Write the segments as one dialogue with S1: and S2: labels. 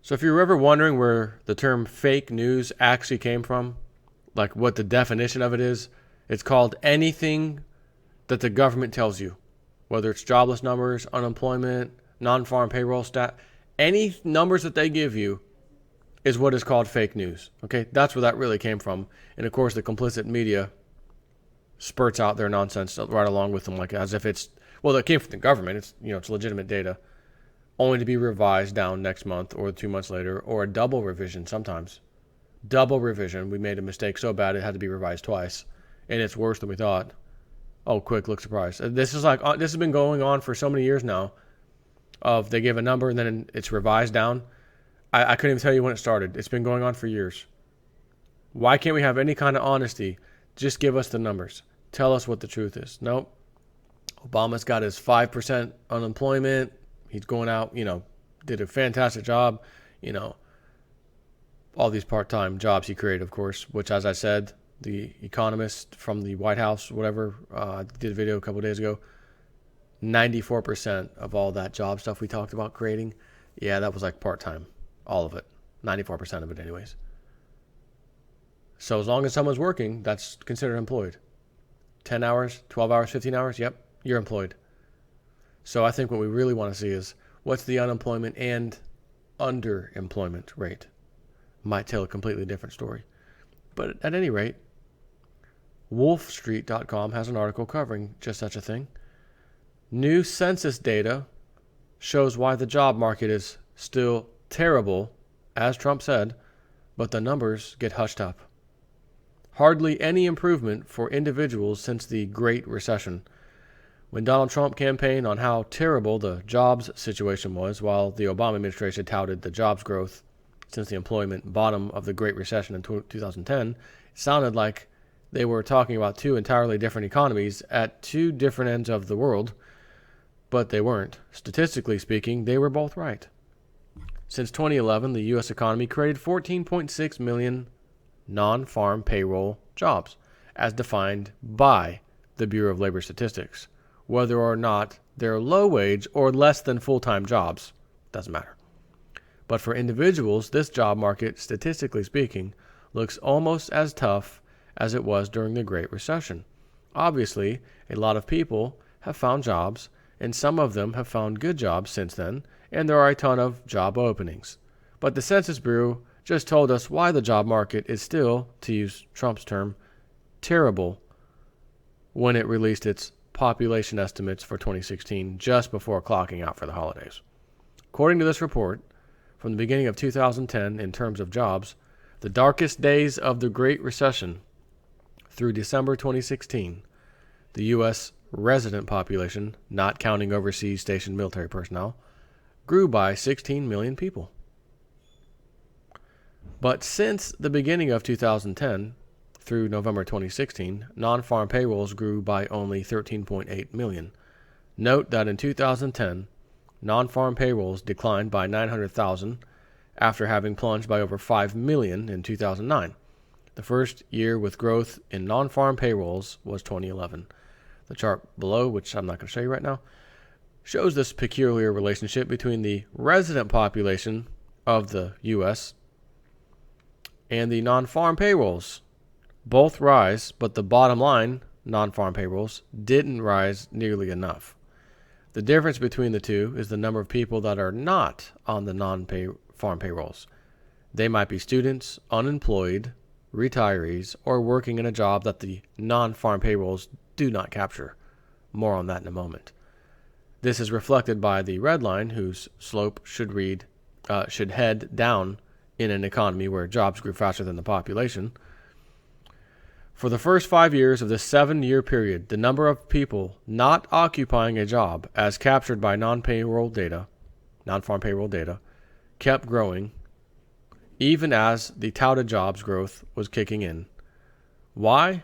S1: So if you're ever wondering where the term fake news actually came from, like what the definition of it is, it's called anything that the government tells you, whether it's jobless numbers, unemployment, non-farm payroll stat, any numbers that they give you is what is called fake news. Okay, that's where that really came from. And of course, the complicit media spurts out their nonsense right along with them, like as if it's, well, it came from the government. It's, it's legitimate data, only to be revised down next month or 2 months later, or a double revision sometimes. Double revision. We made a mistake so bad it had to be revised twice, and it's worse than we thought. Oh, quick, look surprised. This has been going on for so many years now. Of they give a number and then it's revised down. I couldn't even tell you when it started. It's been going on for years. Why can't we have any kind of honesty? Just give us the numbers. Tell us what the truth is. Nope. Obama's got his 5% unemployment. He's going out, did a fantastic job. All these part-time jobs he created, of course, which, as I said, the economist from the White House, whatever, did a video a couple of days ago. 94% of all that job stuff we talked about creating, yeah, that was like part-time. All of it. 94% of it anyways. So as long as someone's working, that's considered employed. 10 hours, 12 hours, 15 hours, yep, you're employed. So I think what we really want to see is what's the unemployment and underemployment rate. Might tell a completely different story. But at any rate, wolfstreet.com has an article covering just such a thing. New census data shows why the job market is still terrible, as Trump said, but the numbers get hushed up. Hardly any improvement for individuals since the Great Recession, when Donald Trump campaigned on how terrible the jobs situation was, while the Obama administration touted the jobs growth since the employment bottom of the Great Recession in 2010. It sounded like they were talking about two entirely different economies at two different ends of the world, but they weren't. Statistically speaking, they were both right. Since 2011, the U.S. economy created 14.6 million non-farm payroll jobs, as defined by the Bureau of Labor Statistics. Whether or not they're low-wage or less than full-time jobs, doesn't matter. But for individuals, this job market, statistically speaking, looks almost as tough as it was during the Great Recession. Obviously, a lot of people have found jobs, and some of them have found good jobs since then, and there are a ton of job openings. But the Census Bureau just told us why the job market is still, to use Trump's term, terrible when it released its population estimates for 2016 just before clocking out for the holidays. According to this report, from the beginning of 2010 in terms of jobs, the darkest days of the Great Recession through December 2016, the U.S. resident population, not counting overseas stationed military personnel, grew by 16 million people. But since the beginning of 2010 through November 2016, non-farm payrolls grew by only 13.8 million. Note that in 2010, non-farm payrolls declined by 900,000 after having plunged by over 5 million in 2009. The first year with growth in non-farm payrolls was 2011. The chart below, which I'm not going to show you right now, shows this peculiar relationship between the resident population of the U.S. and the non-farm payrolls. Both rise, but the bottom line, non-farm payrolls, didn't rise nearly enough. The difference between the two is the number of people that are not on the non-farm payrolls. They might be students, unemployed, retirees, or working in a job that the non-farm payrolls do not capture. More on that in a moment. This is reflected by the red line, whose slope should head down in an economy where jobs grew faster than the population. For the first 5 years of this 7-year period, the number of people not occupying a job, as captured by non-farm payroll data, kept growing, even as the touted jobs growth was kicking in. Why?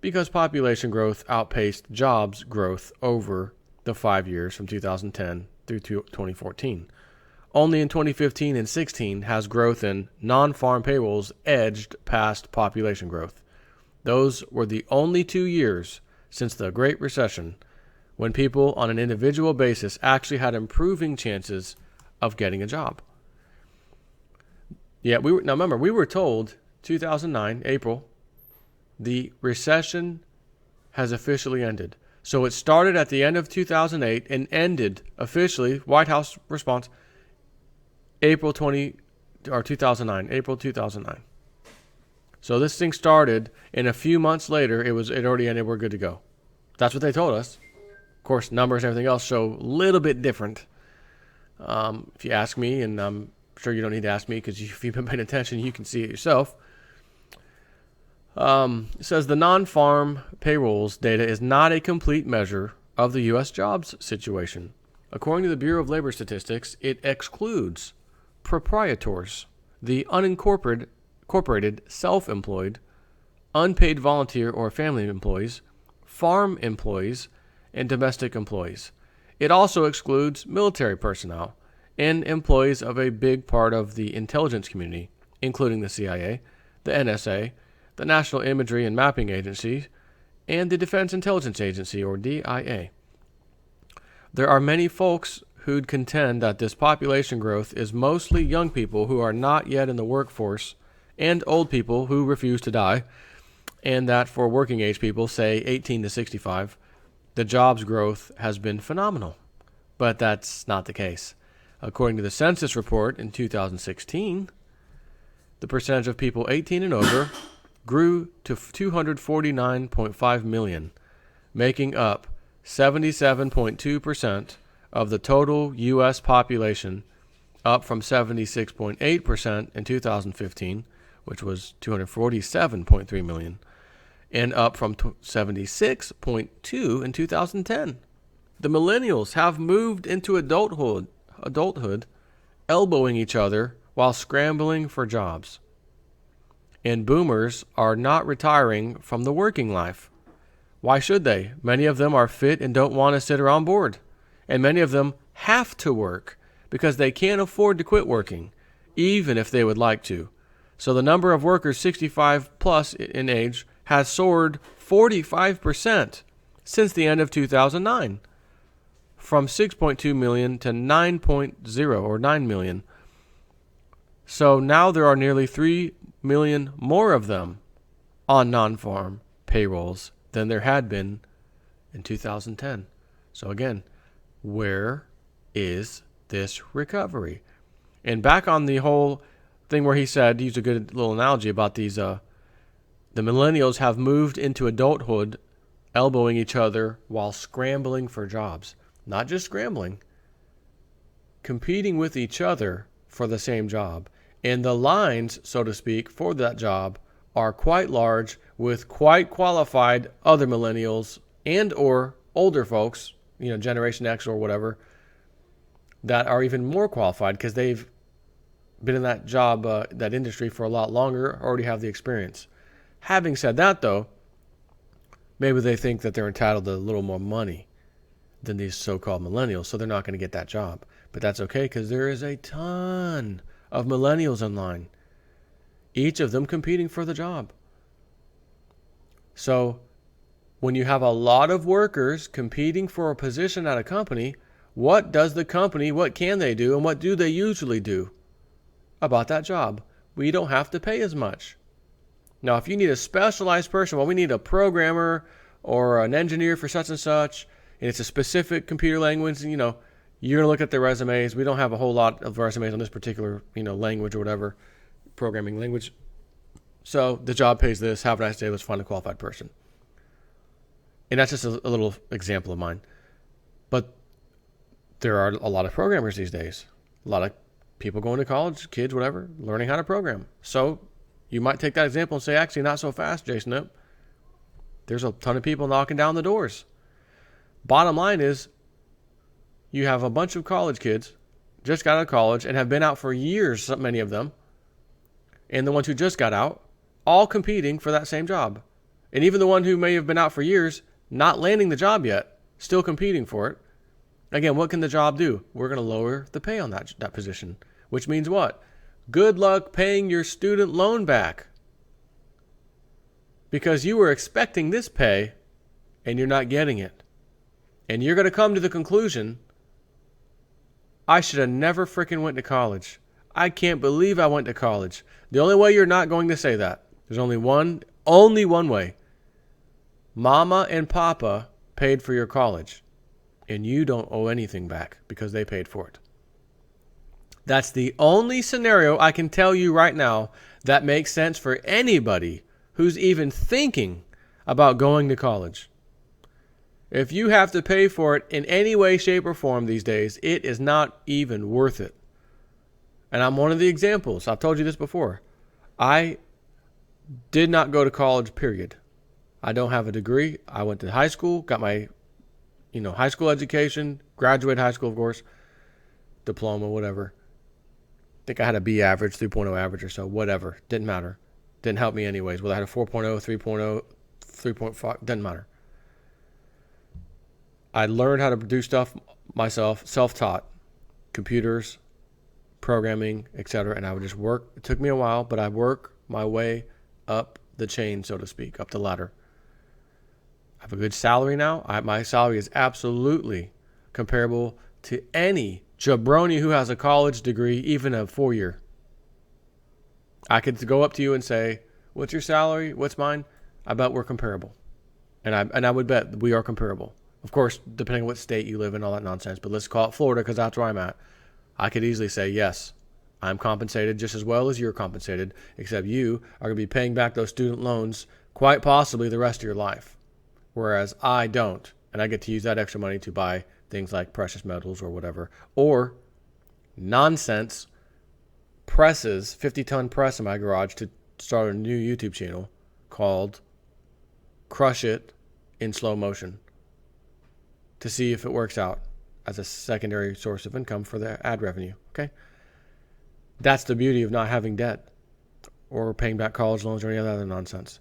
S1: Because population growth outpaced jobs growth over the 5 years from 2010 through 2014. Only in 2015 and 16 has growth in non-farm payrolls edged past population growth. Those were the only 2 years since the Great Recession when people on an individual basis actually had improving chances of getting a job. Yeah, now remember, we were told 2009, April, the recession has officially ended. So it started at the end of 2008 and ended officially, White House response, April 2009, April 2009. So this thing started, and a few months later, it already ended. We're good to go. That's what they told us. Of course, numbers and everything else show a little bit different. If you ask me, and I'm sure you don't need to ask me because if you've been paying attention, you can see it yourself. It says the non-farm payrolls data is not a complete measure of the U.S. jobs situation. According to the Bureau of Labor Statistics, it excludes proprietors, the unincorporated, self-employed, unpaid volunteer or family employees, farm employees, and domestic employees. It also excludes military personnel and employees of a big part of the intelligence community, including the CIA, the NSA, the National Imagery and Mapping Agency, and the Defense Intelligence Agency, or DIA. There are many folks who'd contend that this population growth is mostly young people who are not yet in the workforce and old people who refuse to die, and that for working age people, say 18 to 65, the jobs growth has been phenomenal. But that's not the case. According to the Census report in 2016, the percentage of people 18 and over grew to 249.5 million, making up 77.2% of the total U.S. population, up from 76.8% in 2015, which was 247.3 million, and up from 76.2 in 2010. The millennials have moved into adulthood, elbowing each other while scrambling for jobs. And boomers are not retiring from the working life. Why should they? Many of them are fit and don't want to sit around bored. And many of them have to work because they can't afford to quit working, even if they would like to. So the number of workers 65 plus in age has soared 45% since the end of 2009, from 6.2 million to 9.0 or 9 million. So now there are nearly 3 million more of them on non-farm payrolls than there had been in 2010. So again, where is this recovery? And back on the whole thing where he said, he used a good little analogy about these, the millennials have moved into adulthood, elbowing each other while scrambling for jobs. Not just scrambling, competing with each other for the same job. And the lines, so to speak, for that job are quite large with quite qualified other millennials and or older folks, Generation X or whatever, that are even more qualified because they've been in that job, that industry for a lot longer, already have the experience. Having said that, though, maybe they think that they're entitled to a little more money than these so-called millennials, so they're not going to get that job. But that's okay because there is a ton of millennials in line, each of them competing for the job. So when you have a lot of workers competing for a position at a company, what can they do, and what do they usually do about that job? We don't have to pay as much. Now, if you need a specialized person, we need a programmer or an engineer for such and such, and it's a specific computer language, you're going to look at their resumes. We don't have a whole lot of resumes on this particular, language or whatever, programming language. So the job pays this. Have a nice day. Let's find a qualified person. And that's just a little example of mine. But there are a lot of programmers these days. A lot of people going to college, kids, whatever, learning how to program. So you might take that example and say, actually, not so fast, Jason. Nope. There's a ton of people knocking down the doors. Bottom line is, you have a bunch of college kids just got out of college and have been out for years, many of them, and the ones who just got out, all competing for that same job. And even the one who may have been out for years, not landing the job yet, still competing for it. Again, what can the job do? We're going to lower the pay on that position, which means what? Good luck paying your student loan back. Because you were expecting this pay and you're not getting it. And you're going to come to the conclusion, I should have never freaking went to college. I can't believe I went to college. The only way you're not going to say that, there's only one way. Mama and Papa paid for your college, and you don't owe anything back because they paid for it. That's the only scenario I can tell you right now that makes sense for anybody who's even thinking about going to college. If you have to pay for it in any way, shape, or form these days, it is not even worth it. And I'm one of the examples. I've told you this before. I did not go to college, period. I don't have a degree. I went to high school, got my high school education, graduated high school, of course, diploma, whatever. I think I had a B average, 3.0 average or so, whatever. Didn't matter. Didn't help me anyways. Whether I had a 4.0, 3.0, 3.5, doesn't matter. I learned how to do stuff myself, self-taught, computers, programming, etc. And I would just work. It took me a while, but I work my way up the chain, so to speak, up the ladder. I have a good salary now. My salary is absolutely comparable to any jabroni who has a college degree, even a 4-year. I could go up to you and say, what's your salary? What's mine? I bet we're comparable. And I would bet we are comparable. Of course, depending on what state you live in, all that nonsense. But let's call it Florida because that's where I'm at. I could easily say, yes, I'm compensated just as well as you're compensated, except you are going to be paying back those student loans quite possibly the rest of your life. Whereas I don't. And I get to use that extra money to buy things like precious metals or whatever. Or nonsense presses, 50-ton press in my garage to start a new YouTube channel called Crush It in Slow Motion to see if it works out as a secondary source of income for the ad revenue. Okay? That's the beauty of not having debt or paying back college loans or any other nonsense.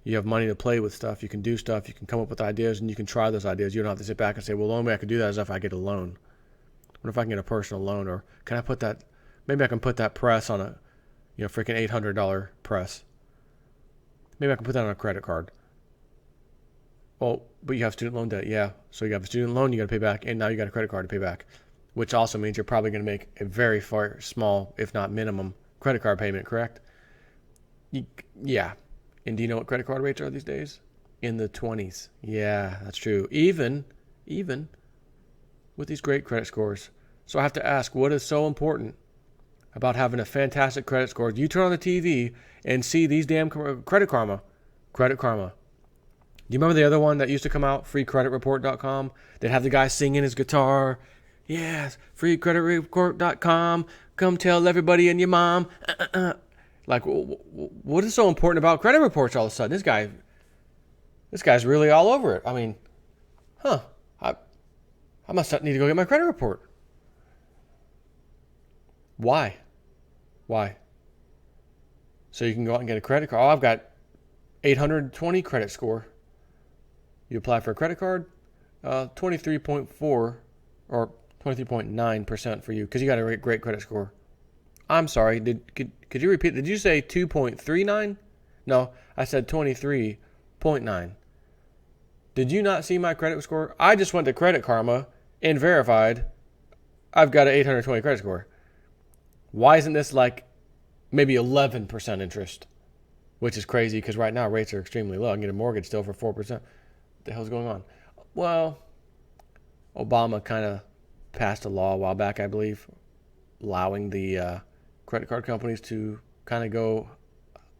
S1: You have money to play with stuff. You can do stuff. You can come up with ideas, and you can try those ideas. You don't have to sit back and say, well, the only way I could do that is if I get a loan. What if I can get a personal loan? Or can I put that, maybe I can put that press on a, freaking $800 press. Maybe I can put that on a credit card. Well, but you have student loan debt. Yeah. So you have a student loan you got to pay back, and now you got a credit card to pay back, which also means you're probably going to make a very far small, if not minimum, credit card payment, correct? Yeah. And do you know what credit card rates are these days? In the 20s. Yeah, that's true. Even with these great credit scores. So I have to ask, what is so important about having a fantastic credit score? You turn on the TV and see these damn Credit Karma. Credit Karma. Do you remember the other one that used to come out, freecreditreport.com? They'd have the guy singing his guitar. Yes, freecreditreport.com. Come tell everybody and your mom. Like, what is so important about credit reports all of a sudden? This guy's really all over it. I mean, I must need to go get my credit report. Why? So you can go out and get a credit card. Oh, I've got 820 credit score. You apply for a credit card, 23.4 or 23.9% for you because you got a great credit score. I'm sorry. Could you repeat? Did you say 2.39? No, I said 23.9. Did you not see my credit score? I just went to Credit Karma and verified I've got an 820 credit score. Why isn't this like maybe 11% interest? Which is crazy because right now rates are extremely low. I can get a mortgage still for 4%. What the hell's going on? Well, Obama kind of passed a law a while back, I believe, allowing the credit card companies to kind of go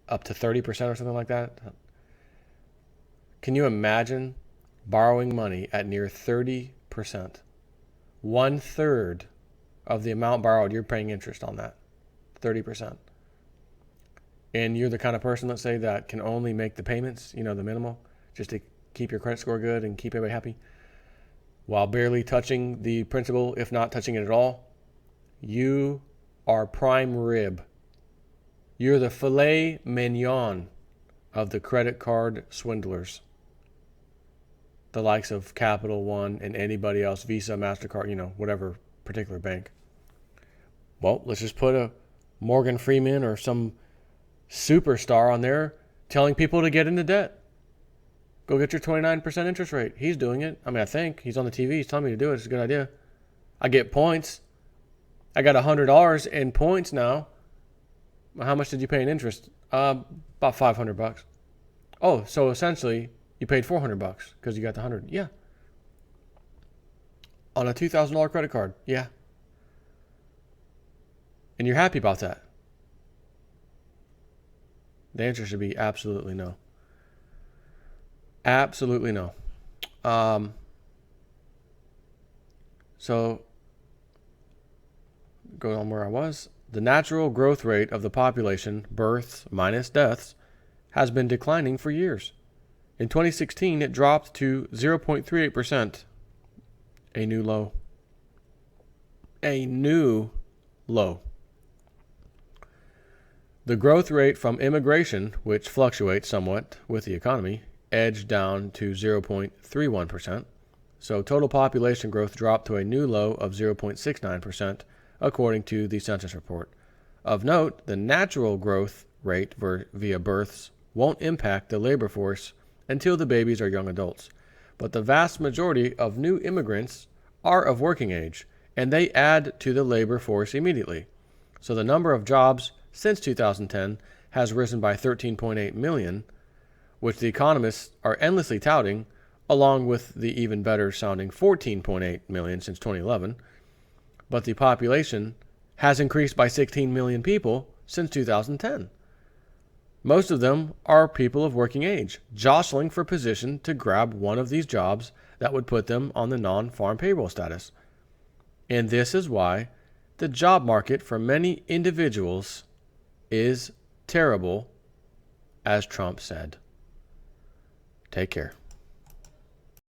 S1: up to 30% or something like that. Can you imagine borrowing money at near 30%? 1/3 of the amount borrowed, you're paying interest on that. 30%. And you're the kind of person, let's say, that can only make the payments, the minimal, just to keep your credit score good and keep everybody happy, while barely touching the principal, if not touching it at all. You are prime rib. You're the filet mignon of the credit card swindlers. The likes of Capital One and anybody else, Visa, MasterCard, whatever particular bank. Well, let's just put a Morgan Freeman or some superstar on there telling people to get into debt. Go get your 29% interest rate. He's doing it. I mean, I think. He's on the TV. He's telling me to do it. It's a good idea. I get points. I got $100 in points now. How much did you pay in interest? About $500. Oh, so essentially you paid $400 because you got the 100. Yeah. On a $2,000 credit card. Yeah. And you're happy about that? The answer should be absolutely no. Absolutely no. So, going on where I was, the natural growth rate of the population, births minus deaths, has been declining for years. In 2016, it dropped to 0.38%, a new low. A new low. The growth rate from immigration, which fluctuates somewhat with the economy, edged down to 0.31%. So total population growth dropped to a new low of 0.69%, according to the Census report. Of note, the natural growth rate via births won't impact the labor force until the babies are young adults. But the vast majority of new immigrants are of working age, and they add to the labor force immediately. So the number of jobs since 2010 has risen by 13.8 million, which the economists are endlessly touting, along with the even better sounding 14.8 million since 2011. But the population has increased by 16 million people since 2010. Most of them are people of working age, jostling for position to grab one of these jobs that would put them on the non-farm payroll status. And this is why the job market for many individuals is terrible, as Trump said. Take care.